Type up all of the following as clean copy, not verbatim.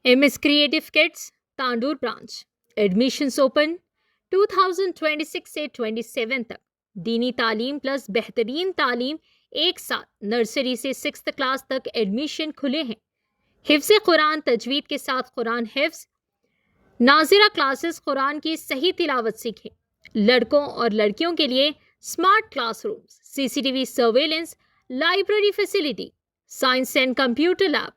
MS Creative Kids, Tandur branch admissions open 2026 से 27 तक। दीनी तालीम प्लस बेहतरीन तालीम एक साथ। नर्सरी से 6th क्लास तक एडमिशन खुले हैं। हिफ्ज़ कुरान तजवीद के साथ कुरान हिफ्ज़, नाजिरा क्लासेस कुरान की सही तिलावत सीखें। लड़कों और लड़कियों के लिए smart classrooms, CCTV surveillance, library facility, science and computer lab,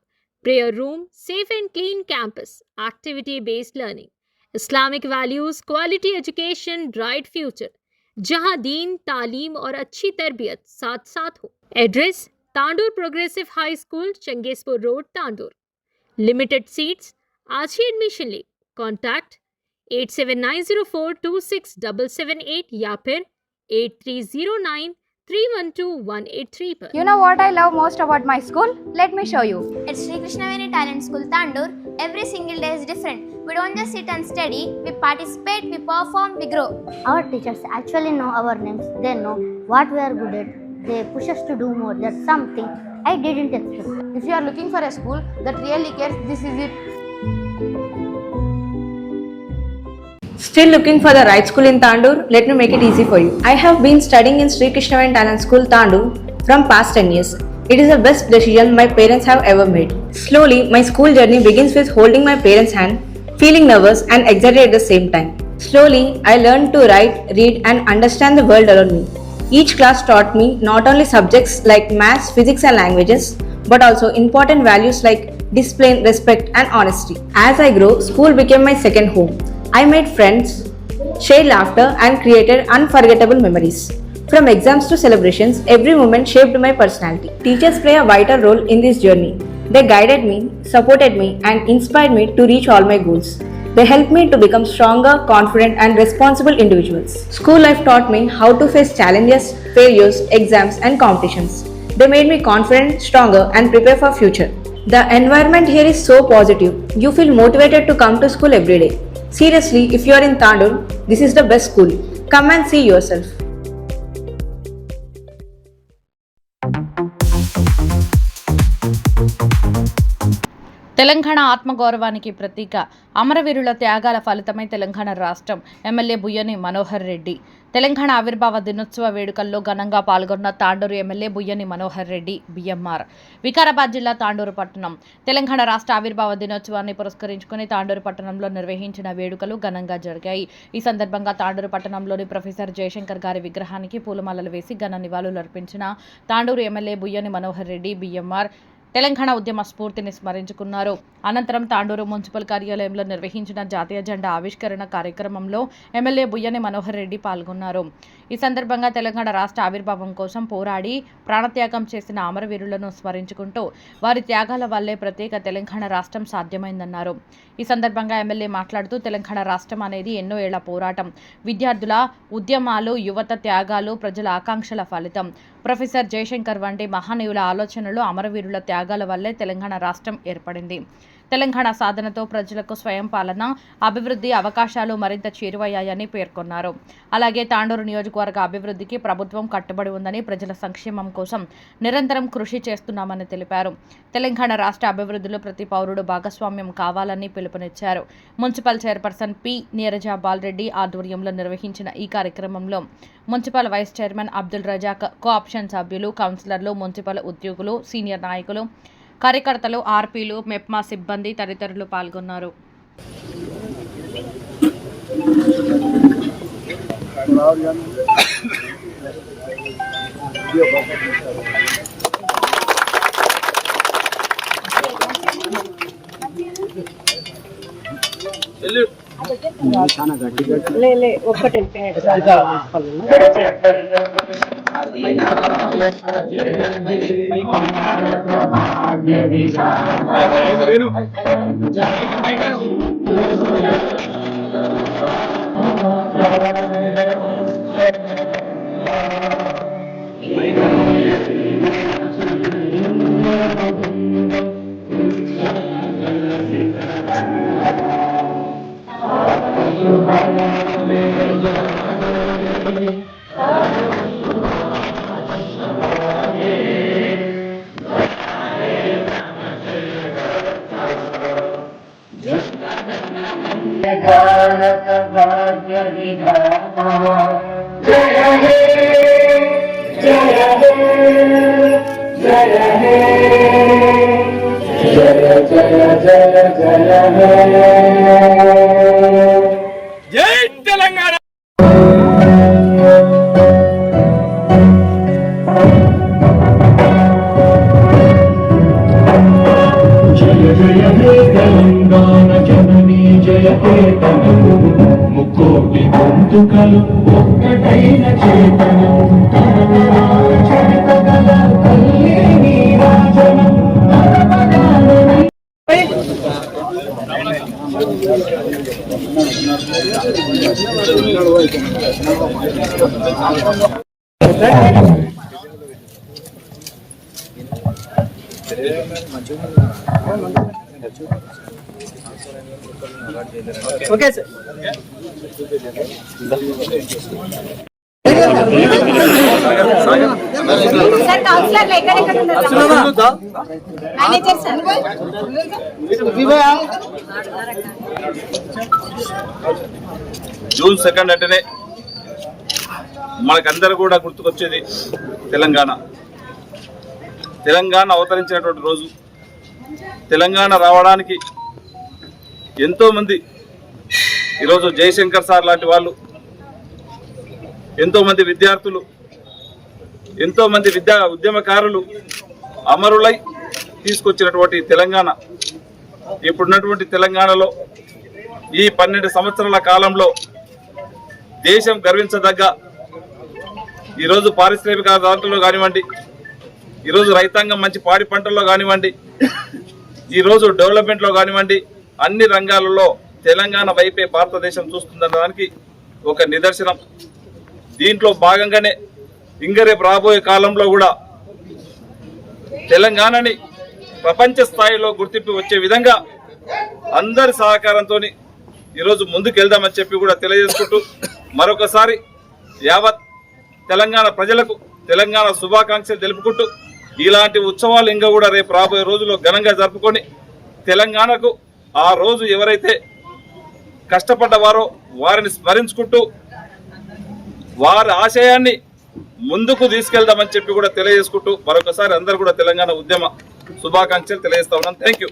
prayer room, safe and clean campus, activity based learning, Islamic values, quality education, bright future, जहां दीन, तालीम और अच्छी तरबियत साथ साथ हो। Address Tandur progressive high school, Changezpur road, Tandur. Limited seats. आज ही एडमिशन ले। कॉन्टैक्ट 8790426778 या फिर 8309312183 पर। You know what I love most about my school? Let me show you. At Sri Krishnaveni Talent School, Tandur, every single day is different. We don't just sit and study, we participate, we perform, we grow. Our teachers actually know our names. They know what we are good at. They push us to do more. That's something I didn't expect. If you are looking for a school that really cares, this is it. Still looking for the right school in Tandur? Let me make it easy for you. I have been studying in Sri Krishnaveni Talent School, Tandur from past 10 years. It is the best decision my parents have ever made. Slowly, my school journey begins with holding my parents' hand, feeling nervous and excited at the same time. Slowly, I learned to write, read and understand the world around me. Each class taught me not only subjects like maths, physics and languages, but also important values like discipline, respect and honesty. As I grew, school became my second home. I made friends, shared laughter and created unforgettable memories. From exams to celebrations, every moment shaped my personality. Teachers play a vital role in this journey. They guided me, supported me and inspired me to reach all my goals. They helped me to become stronger, confident and responsible individuals. School life taught me how to face challenges, failures, exams and competitions. They made me confident, stronger and prepare for future. The environment here is so positive. You feel motivated to come to school every day. Seriously, if you are in Tandur, this is the best school. Come and see yourself. Telangana ఆత్మగౌరవానికి ప్రతీక అమరవీరుల త్యాగాల ఫలితమై తెలంగాణ రాష్ట్రం MLA Buyyani Manohar Reddy Telangana ఆవిర్భావ దినోత్సవ వేడుకల్లో ఘనంగా పాల్గొన్న తాండూరు ఎమ్మెల్యే బుయ్యని మనోహర్ రెడ్డి బిఎంఆర్. వికారాబాద్ జిల్లా తాండూరు పట్టణం తెలంగాణ రాష్ట్ర ఆవిర్భావ దినోత్సవాన్ని పురస్కరించుకుని తాండూరు పట్టణంలో నిర్వహించిన వేడుకలు ఘనంగా జరిగాయి. ఈ సందర్భంగా తాండూరు పట్టణంలోని ప్రొఫెసర్ జయశంకర్ గారి విగ్రహానికి పూలమాలలు వేసి ఘన నివాళులర్పించిన తాండూరు ఎమ్మెల్యే బుయ్యని మనోహర్ రెడ్డి బిఎంఆర్ తెలంగాణ ఉద్యమ స్ఫూర్తిని స్మరించుకున్నారు. అనంతరం తాండూరు మున్సిపల్ కార్యాలయంలో నిర్వహించిన జాతీయ జెండా ఆవిష్కరణ కార్యక్రమంలో ఎమ్మెల్యే బుయ్యని మనోహర్ రెడ్డి పాల్గొన్నారు. ఈ సందర్భంగా తెలంగాణ రాష్ట్ర ఆవిర్భావం కోసం పోరాడి ప్రాణత్యాగం చేసిన అమరవీరులను స్మరించుకుంటూ వారి త్యాగాల వల్లే ప్రత్యేక తెలంగాణ రాష్ట్రం సాధ్యమైందన్నారు. ఈ సందర్భంగా ఎమ్మెల్యే మాట్లాడుతూ తెలంగాణ రాష్ట్రం అనేది ఎన్నో ఏళ్ల పోరాటం, విద్యార్థుల ఉద్యమాలు, యువత త్యాగాలు, ప్రజల ఆకాంక్షల ఫలితం. ప్రొఫెసర్ జయశంకర్ వంటి మహనీయుల ఆలోచనలు, అమరవీరుల త్యాగాల వల్లే తెలంగాణ రాష్ట్రం ఏర్పడింది. తెలంగాణ సాధనతో ప్రజలకు స్వయం పాలన, అభివృద్ధి అవకాశాలు మరింత చేరువయ్యాయని పేర్కొన్నారు. అలాగే తాండూరు నియోజకవర్గ అభివృద్ధికి ప్రభుత్వం కట్టుబడి ఉందని, ప్రజల సంక్షేమం కోసం నిరంతరం కృషి చేస్తున్నామని తెలిపారు. తెలంగాణ రాష్ట్ర అభివృద్ధిలో ప్రతి పౌరుడు భాగస్వామ్యం కావాలని పిలుపునిచ్చారు. Municipal chairperson P Neeraja Balareddy ఆధ్వర్యంలో నిర్వహించిన ఈ కార్యక్రమంలో municipal vice chairman Abdul Razak, co option సభ్యులు, కౌన్సిలర్లు, మున్సిపల్ ఉద్యోగులు, సీనియర్ నాయకులు, కార్యకర్తలు, ఆర్పీలు, మెప్మా సిబ్బంది తదితరులు పాల్గొన్నారు. జై తెలంగాణ. జయ జయ హే తెలంగాణ జననీ జయ కేతనం ముక్కోటి గొంతుకలు ఒక్కటైన చేతనం తరతరాల చరిత గల తల్లి నీరాజనం తరతరాలని ఓకే సార్. జూన్ 2 అంటేనే మనకందరూ కూడా గుర్తుకొచ్చేది తెలంగాణ. తెలంగాణ అవతరించినటువంటి రోజు. తెలంగాణ రావడానికి ఎంతోమంది, ఈరోజు జయశంకర్ సార్ లాంటి వాళ్ళు, ఎంతోమంది విద్యార్థులు, ఎంతోమంది ఉద్యమకారులు అమరులై తీసుకొచ్చినటువంటి తెలంగాణ, ఇప్పుడున్నటువంటి తెలంగాణలో ఈ 12 సంవత్సరాల కాలంలో దేశం గర్వించదగ్గ ఈరోజు పారిశ్రామిక దాంట్లో కానివ్వండి, ఈరోజు రైతాంగం మంచి పాడి పంటల్లో కానివ్వండి, ఈరోజు డెవలప్మెంట్లో కానివ్వండి, అన్ని రంగాలలో తెలంగాణ వైపే భారతదేశం చూస్తుందనడానికి ఒక నిదర్శనం. దీంట్లో భాగంగానే ఇంకా రేపు రాబోయే కాలంలో కూడా తెలంగాణని ప్రపంచ స్థాయిలో గుర్తింపు వచ్చే విధంగా అందరి సహకారంతో ఈరోజు ముందుకు వెళ్దామని చెప్పి కూడా తెలియజేసుకుంటూ మరొకసారి యావత్ తెలంగాణ ప్రజలకు తెలంగాణ శుభాకాంక్షలు తెలుపుకుంటూ ఇలాంటి ఉత్సవాలు ఇంకా కూడా రేపు రాబోయే రోజుల్లో ఘనంగా జరుపుకొని తెలంగాణకు ఆ రోజు ఎవరైతే కష్టపడ్డవారో వారిని స్మరించుకుంటూ వారి ఆశయాన్ని ముందుకు తీసుకెళ్దామని చెప్పి కూడా తెలియజేసుకుంటూ మరొకసారి అందరూ కూడా తెలంగాణ ఉద్యమ శుభాకాంక్షలు తెలియజేస్తా ఉన్నాను. Thank you.